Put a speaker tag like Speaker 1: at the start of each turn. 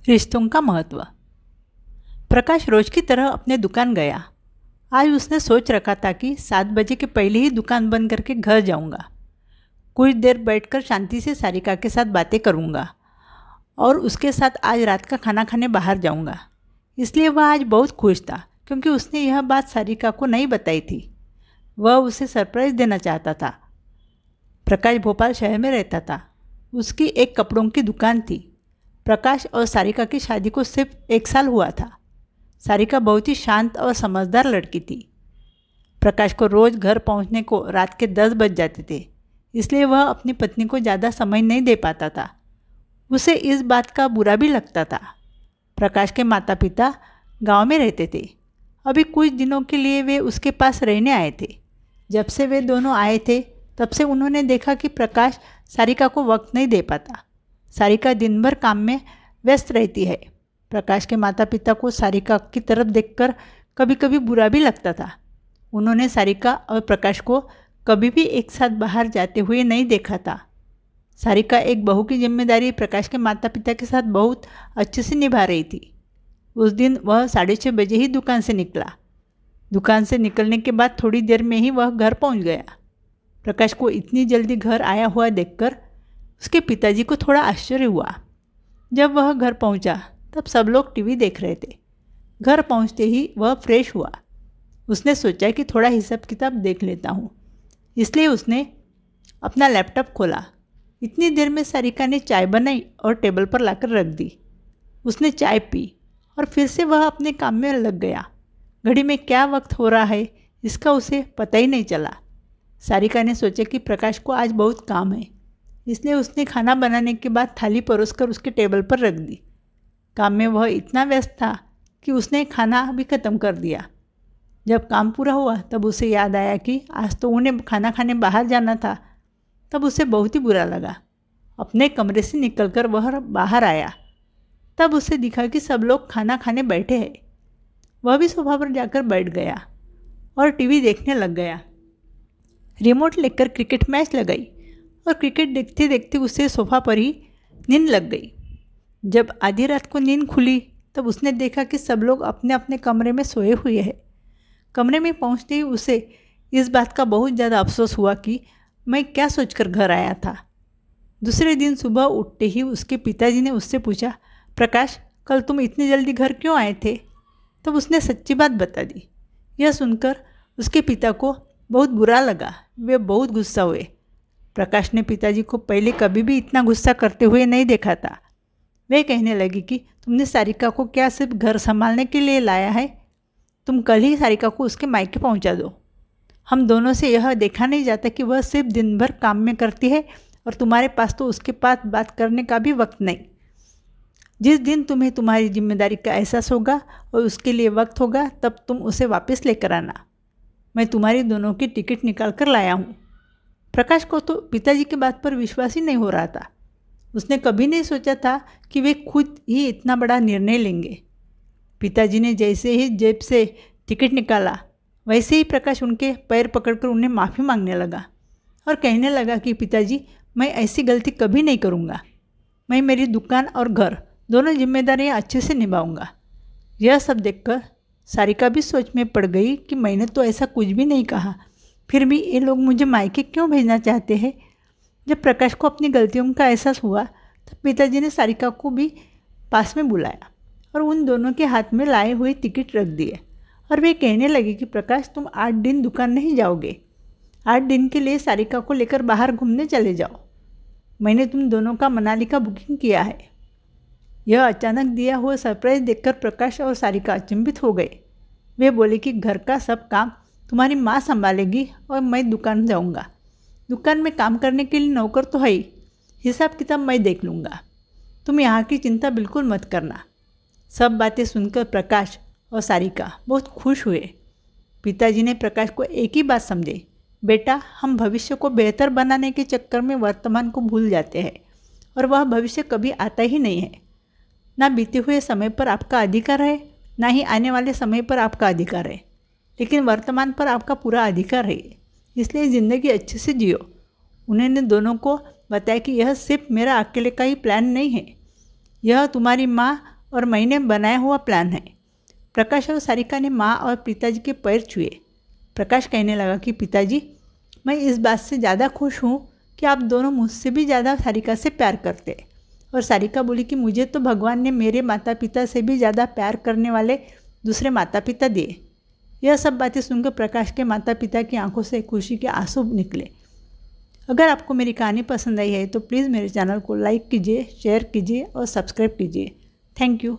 Speaker 1: रिश्तों का महत्व। प्रकाश रोज की तरह अपने दुकान गया। आज उसने सोच रखा था कि 7 बजे के पहले ही दुकान बंद करके घर जाऊंगा। कुछ देर बैठकर शांति से सारिका के साथ बातें करूंगा और उसके साथ आज रात का खाना खाने बाहर जाऊंगा। इसलिए वह आज बहुत खुश था क्योंकि उसने यह बात सारिका को नहीं बताई थी। वह उसे सरप्राइज़ देना चाहता था। प्रकाश भोपाल शहर में रहता था। उसकी एक कपड़ों की दुकान थी। प्रकाश और सारिका की शादी को सिर्फ 1 साल हुआ था। सारिका बहुत ही शांत और समझदार लड़की थी। प्रकाश को रोज़ घर पहुंचने को रात के 10 बज जाते थे, इसलिए वह अपनी पत्नी को ज़्यादा समय नहीं दे पाता था। उसे इस बात का बुरा भी लगता था। प्रकाश के माता पिता गांव में रहते थे। अभी कुछ दिनों के लिए वे उसके पास रहने आए थे। जब से वे दोनों आए थे तब से उन्होंने देखा कि प्रकाश सारिका को वक्त नहीं दे पाता। सारिका दिन भर काम में व्यस्त रहती है। प्रकाश के माता पिता को सारिका की तरफ देखकर कभी कभी बुरा भी लगता था। उन्होंने सारिका और प्रकाश को कभी भी एक साथ बाहर जाते हुए नहीं देखा था। सारिका एक बहू की जिम्मेदारी प्रकाश के माता पिता के साथ बहुत अच्छे से निभा रही थी। उस दिन वह 6:30 बजे ही दुकान से निकला। दुकान से निकलने के बाद थोड़ी देर में ही वह घर पहुंच गया। प्रकाश को इतनी जल्दी घर आया हुआ देखकर उसके पिताजी को थोड़ा आश्चर्य हुआ। जब वह घर पहुंचा तब सब लोग टीवी देख रहे थे। घर पहुंचते ही वह फ्रेश हुआ। उसने सोचा कि थोड़ा हिसाब किताब देख लेता हूँ, इसलिए उसने अपना लैपटॉप खोला। इतनी देर में सारिका ने चाय बनाई और टेबल पर लाकर रख दी। उसने चाय पी और फिर से वह अपने काम में लग गया। घड़ी में क्या वक्त हो रहा है इसका उसे पता ही नहीं चला। सारिका ने सोचा कि प्रकाश को आज बहुत काम है, इसलिए उसने खाना बनाने के बाद थाली परोसकर उसके टेबल पर रख दी। काम में वह इतना व्यस्त था कि उसने खाना भी ख़त्म कर दिया। जब काम पूरा हुआ तब उसे याद आया कि आज तो उन्हें खाना खाने बाहर जाना था। तब उसे बहुत ही बुरा लगा। अपने कमरे से निकलकर वह बाहर आया। तब उसे दिखा कि सब लोग खाना खाने बैठे हैं। वह भी सोफा पर जाकर बैठ गया और टीवी देखने लग गया। रिमोट लेकर क्रिकेट मैच लगाई और क्रिकेट देखते देखते उसे सोफा पर ही नींद लग गई। जब आधी रात को नींद खुली तब उसने देखा कि सब लोग अपने अपने कमरे में सोए हुए हैं। कमरे में पहुंचते ही उसे इस बात का बहुत ज़्यादा अफसोस हुआ कि मैं क्या सोचकर घर आया था। दूसरे दिन सुबह उठते ही उसके पिताजी ने उससे पूछा, प्रकाश कल तुम इतनी जल्दी घर क्यों आए थे? तब उसने सच्ची बात बता दी। यह सुनकर उसके पिता को बहुत बुरा लगा। वे बहुत गुस्सा हुए। प्रकाश ने पिताजी को पहले कभी भी इतना गुस्सा करते हुए नहीं देखा था। वे कहने लगी कि तुमने सारिका को क्या सिर्फ घर संभालने के लिए लाया है? तुम कल ही सारिका को उसके मायके पहुंचा दो। हम दोनों से यह देखा नहीं जाता कि वह सिर्फ दिन भर काम में करती है और तुम्हारे पास तो उसके पास बात करने का भी वक्त नहीं। जिस दिन तुम्हें तुम्हारी जिम्मेदारी का एहसास होगा और उसके लिए वक्त होगा तब तुम उसे वापस लेकर आना। मैं तुम्हारी दोनों की टिकट निकाल कर लाया हूँ। प्रकाश को तो पिताजी की बात पर विश्वास ही नहीं हो रहा था। उसने कभी नहीं सोचा था कि वे खुद ही इतना बड़ा निर्णय लेंगे। पिताजी ने जैसे ही जेब से टिकट निकाला वैसे ही प्रकाश उनके पैर पकड़कर उन्हें माफ़ी मांगने लगा और कहने लगा कि पिताजी मैं ऐसी गलती कभी नहीं करूँगा। मैं मेरी दुकान और घर दोनों जिम्मेदारियाँ अच्छे से निभाऊंगा। यह सब देखकर सारिका भी सोच में पड़ गई कि मैंने तो ऐसा कुछ भी नहीं कहा, फिर भी ये लोग मुझे मायके क्यों भेजना चाहते हैं। जब प्रकाश को अपनी गलतियों का एहसास हुआ तब पिताजी ने सारिका को भी पास में बुलाया और उन दोनों के हाथ में लाए हुए टिकट रख दिए और वे कहने लगे कि प्रकाश तुम 8 दिन दुकान नहीं जाओगे। 8 दिन के लिए सारिका को लेकर बाहर घूमने चले जाओ। मैंने तुम दोनों का मनाली का बुकिंग किया है। यह अचानक दिया हुआ सरप्राइज़ देखकर प्रकाश और सारिका अचंभित हो गए। वे बोले कि घर का सब काम तुम्हारी माँ संभालेगी और मैं दुकान जाऊँगा। दुकान में काम करने के लिए नौकर तो है ही, हिसाब किताब मैं देख लूँगा। तुम यहाँ की चिंता बिल्कुल मत करना। सब बातें सुनकर प्रकाश और सारिका बहुत खुश हुए। पिताजी ने प्रकाश को एक ही बात समझाई, बेटा हम भविष्य को बेहतर बनाने के चक्कर में वर्तमान को भूल जाते हैं और वह भविष्य कभी आता ही नहीं है। ना बीते हुए समय पर आपका अधिकार है, ना ही आने वाले समय पर आपका अधिकार है, लेकिन वर्तमान पर आपका पूरा अधिकार है। इसलिए ज़िंदगी अच्छे से जियो। उन्होंने दोनों को बताया कि यह सिर्फ मेरा अकेले का ही प्लान नहीं है, यह तुम्हारी माँ और मैंने बनाया हुआ प्लान है। प्रकाश और सारिका ने माँ और पिताजी के पैर छुए। प्रकाश कहने लगा कि पिताजी, मैं इस बात से ज़्यादा खुश हूँ कि आप दोनों मुझसे भी ज़्यादा सारिका से प्यार करते। और सारिका बोली कि मुझे तो भगवान ने मेरे माता पिता से भी ज़्यादा प्यार करने वाले दूसरे माता पिता दिए। यह सब बातें सुनकर प्रकाश के माता पिता की आंखों से खुशी के आंसू निकले। अगर आपको मेरी कहानी पसंद आई है तो प्लीज़ मेरे चैनल को लाइक कीजिए, शेयर कीजिए और सब्सक्राइब कीजिए। Thank you.